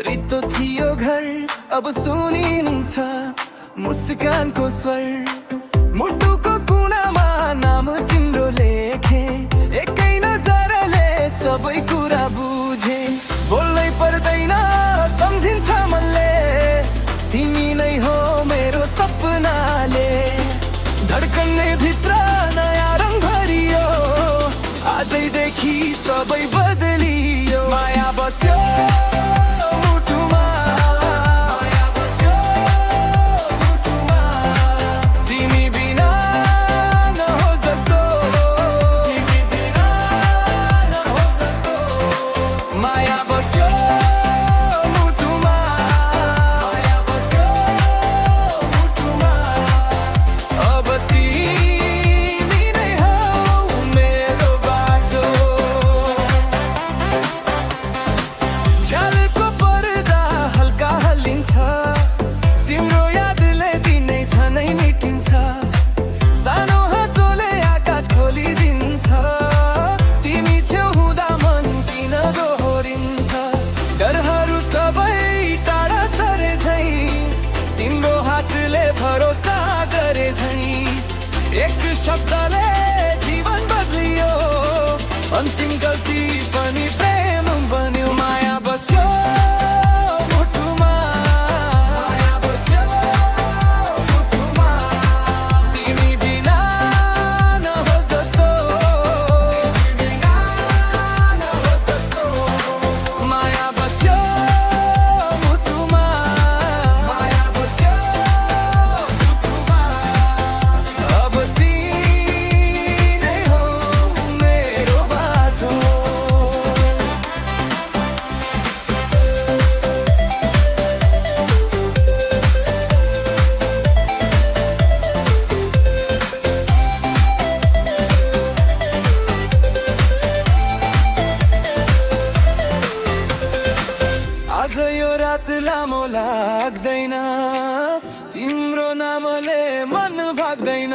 रित्तो थियो घर अब सुनिन्छ मुस्कानको स्वर। मुटुको कुनामा नाम तिम्रो लेखे, एकै नजरले सबै कुरा बुझे। बोल्नै पर्दैन सम्झिन्छ मनले, तिमी नै हो मेरो सपनाले। धड्कनले भित्र नयाँ रङ भरियो, आजैदेखि सबै बदलियो। माया बस्यो मुटुमा, माया बस्यो मुटुमा, तिमी बिना नहोस् जस्तो, तिमी बिना नहोस् जस्तो। माया बस्यो मुटुमा, माया बस्यो मुटुमा, अब तिमी नै हौ मेरो बाटो। झ्यालको पर्दा हल्का हल्लिन्छ, तिम्रो यादले दिनै झनै मेटिन्छ। सानो हाँसोले आकाश खोलिदिन्छ, तिमी छेउ हुँदा मन किन दोहोरिन्छ। डरहरू सबै टाढा सरे झै, तिम्रो हातले भरोसा गरे झै। एक शब्दले जीवन बदलियो, अन्तिम गल्ती पनि प्रेम बन्यो। माया बस्यो मुटुमा, माया बस्यो मुटुमा, तिमी बिना नहोस् जस्तो, तिमी बिना नहोस् जस्तो। माया बस्यो मुटुमा, माया बस्यो मुटुमा, अब तिमी नै हौ मेरो बाटो। आज यो रात लामो लाग्दैन, तिम्रो नामले मन भाग्दैन।